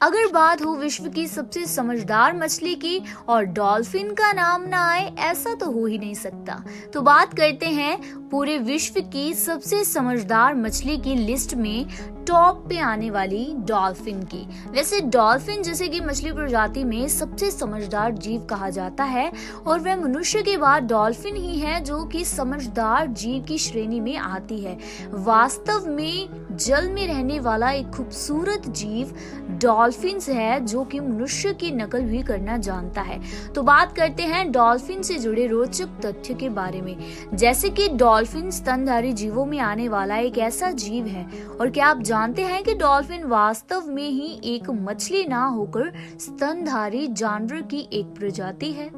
अगर बात हो विश्व की सबसे समझदार मछली की और डॉल्फिन का नाम ना आए, ऐसा तो हो ही नहीं सकता। तो बात करते हैं पूरे विश्व की सबसे समझदार मछली की लिस्ट में टॉप पे आने वाली डॉल्फिन की। वैसे डॉल्फिन जैसे कि मछली प्रजाति में सबसे समझदार जीव कहा जाता है और वह मनुष्य के बाद डॉल्फिन ही है जो कि समझदार जीव की श्रेणी में आती है। वास्तव में जल में रहने वाला एक खूबसूरत जीव डॉल्फिन है जो कि मनुष्य की नकल भी करना जानता है। तो बात करते हैं डॉल्फिन से जुड़े रोचक तथ्य के बारे में, जैसे कि डॉल्फिन स्तनधारी जीवों में आने वाला एक ऐसा जीव है। और क्या आप जानते हैं कि डॉल्फिन वास्तव में ही एक मछली ना होकर स्तनधारी जानवर की एक प्रजाति है।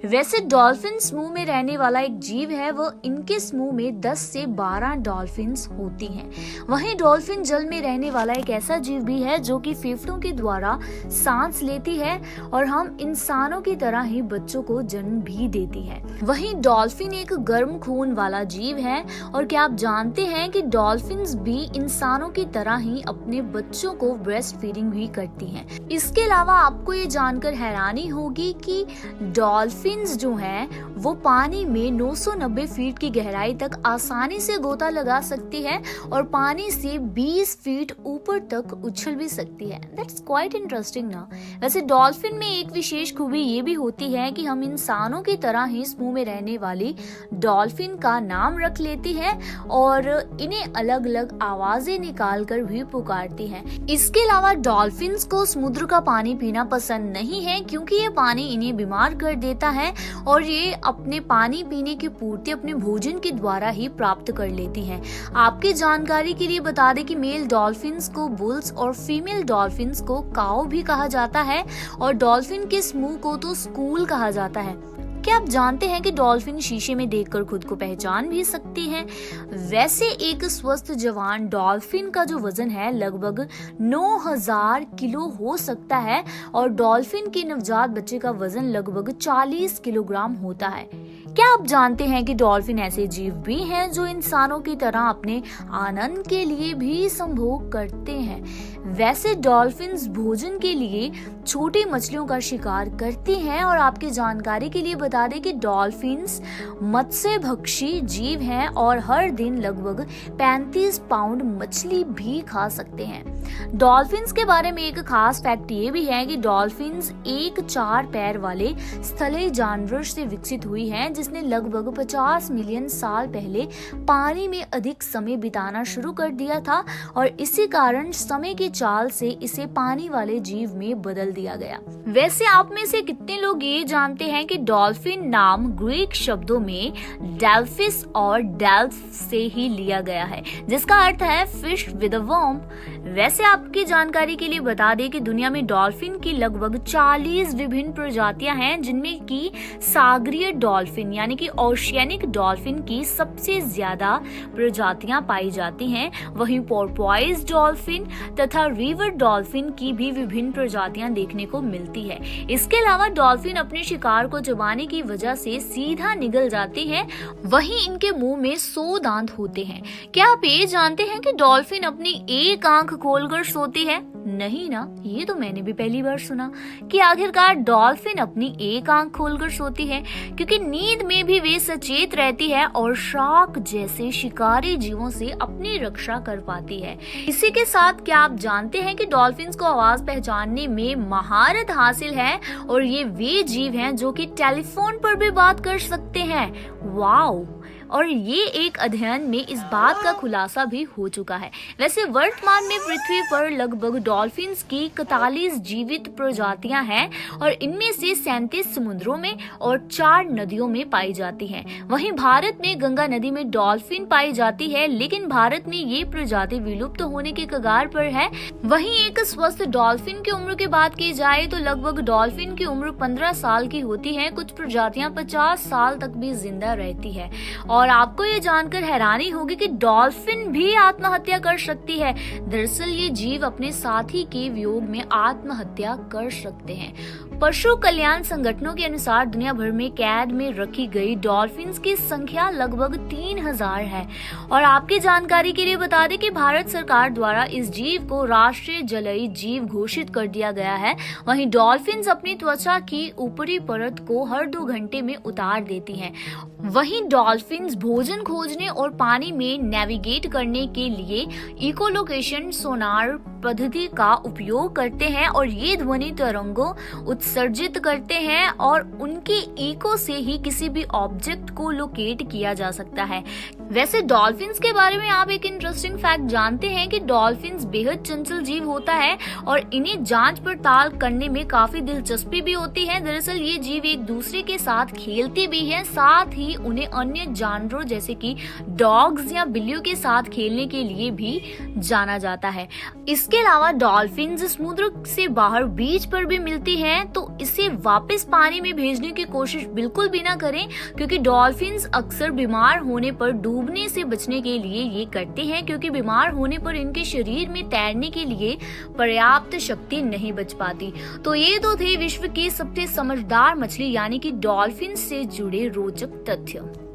वैसे डॉल्फिन समूह में रहने वाला एक जीव है, वह इनके समूह में 10 से 12 डॉल्फिन्स होती हैं। वहीं डॉल्फिन जल में रहने वाला एक ऐसा जीव भी है जो कि फेफड़ों के द्वारा सांस लेती है और हम इंसानों की तरह ही बच्चों को जन्म भी देती है। वहीं डॉल्फिन एक गर्म खून वाला जीव है और क्या आप जानते हैं कि डॉल्फिन्स भी इंसानों की तरह ही अपने बच्चों को ब्रेस्ट फीडिंग भी करती हैं। इसके अलावा आपको ये जानकर हैरानी होगी कि डॉल्फिन्स जो हैं वो पानी में 990 फीट की गहराई तक आसानी से गोता लगा सकती है और पानी से 20 फीट ऊपर तक उछल भी सकती है। दैट्स क्वाइट इंटरेस्टिंग ना। वैसे डॉल्फिन में एक विशेष खूबी ये भी होती है कि हम इंसानों की तरह ही समूह में रहने वाली डॉल्फिन का नाम रख लेती है और इन्हें अलग अलग आवाजें निकाल कर भी पुकारती है। इसके अलावा डॉल्फिन्स को समुद्र का पानी पीना पसंद नहीं है क्योंकि ये पानी इन्हें बीमार कर देता है और ये अपने पानी पीने की पूर्ति अपने भोजन के द्वारा ही प्राप्त कर लेती हैं। आपकी जानकारी के लिए बता दें कि मेल डॉल्फिन्स को बुल्स और फीमेल डॉल्फिन्स को काऊ भी कहा जाता है और डॉल्फिन के समूह को तो स्कूल कहा जाता है। क्या आप जानते हैं कि डॉल्फिन शीशे में देखकर खुद को पहचान भी सकती हैं? वैसे एक स्वस्थ जवान डॉल्फिन का जो वजन है लगभग 9000 किलो हो सकता है और डॉल्फिन के नवजात बच्चे का वजन लगभग 40 किलोग्राम होता है। क्या आप जानते हैं कि डॉल्फिन ऐसे जीव भी हैं जो इंसानों की तरह अपने आनंद के लिए भी संभोग करते हैं? वैसे डॉल्फिन्स भोजन के लिए छोटी मछलियों का शिकार करती हैं और आपकी जानकारी के लिए बता दें कि डॉल्फिन्स मत्स्य भक्षी जीव हैं और हर दिन लगभग 35 पाउंड मछली भी खा सकते हैं। डॉल्फिन्स के बारे में एक खास फैक्ट ये भी है कि डॉल्फिन्स एक 4 पैर वाले स्थलीय जानवर से विकसित हुई हैं जिसने लगभग 50 मिलियन साल पहले पानी में अधिक समय बिताना शुरू कर दिया था और इसी कारण समय की चाल से इसे पानी वाले जीव में बदल दिया गया। वैसे आप में से कितने लोग ये जानते हैं कि डॉल्फिन नाम ग्रीक शब्दों में डेल्फिस और डेल्फ से ही लिया गया है जिसका अर्थ है फिश विद अ वर्म। वैसे आपकी जानकारी के लिए बता दें कि दुनिया में डॉल्फिन की लगभग 40 विभिन्न प्रजातियां हैं जिनमें की सागरीय डॉल्फिन यानी कि ओशियनिक डॉल्फिन की सबसे ज्यादा प्रजातियां पाई जाती हैं। वहीं पोर्पोइज डॉल्फिन तथा रिवर डॉल्फिन की भी विभिन्न प्रजातियां देखने को मिलती है। इसके अलावा डॉल्फिन अपने शिकार को चबाने की वजह से सीधा निगल जाती हैं। वहीं इनके मुंह में 100 दांत होते हैं। क्या आप ये जानते हैं कि डॉल्फिन अपनी एक आंख खोलकर सोती है? नहीं ना, ये तो मैंने भी पहली बार सुना कि आखिरकार डॉल्फिन अपनी एक आंख खोलकर सोती है क्योंकि नींद में भी वे सचेत रहती है और शार्क जैसे शिकारी जीवों से अपनी रक्षा कर पाती है। इसी के साथ क्या आप जानते हैं कि डॉल्फिन्स को आवाज पहचानने में महारत हासिल है और ये वे जीव हैं जो कि टेलीफोन पर भी बात कर सकते हैं। वाओ! और ये एक अध्ययन में इस बात का खुलासा भी हो चुका है। वैसे वर्तमान में पृथ्वी पर लगभग डॉल्फिन्स की 41 जीवित प्रजातियां हैं और इनमें से 37 समुद्रों में और 4 नदियों में पाई जाती हैं। वहीं भारत में गंगा नदी में डॉल्फिन पाई जाती है लेकिन भारत में ये प्रजाति विलुप्त होने के कगार पर है। वहीं एक स्वस्थ डॉल्फिन की उम्र की बात की जाए तो लगभग डॉल्फिन की उम्र 15 साल की होती है। कुछ प्रजातियां 50 साल तक भी जिंदा रहती है और आपको ये जानकर हैरानी होगी कि डॉल्फिन भी आत्महत्या कर सकती है। दरअसल ये जीव अपने साथी के वियोग में आत्महत्या कर सकते हैं। पशु कल्याण संगठनों के अनुसार दुनिया भर में कैद में रखी गई डॉल्फिन्स की संख्या लगभग 3000 है। और आपकी जानकारी के लिए बता दें कि भारत सरकार द्वारा इस जीव को राष्ट्रीय जलीय जीव घोषित कर दिया गया है। वहीं डॉल्फिन्स अपनी त्वचा की ऊपरी परत को हर 2 घंटे में उतार देती हैं। वहीं डॉल्फिन्स भोजन खोजने और पानी में नेविगेट करने के लिए इकोलोकेशन सोनार पद्धति का उपयोग करते हैं और ये ध्वनि तरंगों उत्सर्जित करते हैं और उनके इको से ही किसी भी ऑब्जेक्ट को लोकेट किया जा सकता है। वैसे डॉल्फिन्स के बारे में आप एक इंटरेस्टिंग फैक्ट जानते हैं कि डॉल्फिन्स बेहद चंचल जीव होता है और इन्हें जांच पड़ताल करने में काफी दिलचस्पी भी होती है। दरअसल ये जीव एक दूसरे के साथ खेलते भी हैं, साथ ही उन्हें अन्य जानवरों जैसे कि डॉग्स या बिल्लियों के साथ खेलने के लिए भी जाना जाता है। इसके अलावा डॉल्फिन्स समुद्र से बाहर बीच पर भी मिलती हैं, तो इसे वापस पानी में भेजने की कोशिश बिल्कुल भी ना करें, क्योंकि डॉल्फिन्स अक्सर बीमार होने पर डूबने से बचने के लिए ये करते हैं, क्योंकि बीमार होने पर इनके शरीर में तैरने के लिए पर्याप्त शक्ति नहीं बच पाती। तो ये तो थे विश्व की सबसे समझदार मछली यानी कि डॉल्फिन से जुड़े रोचक तथ्य।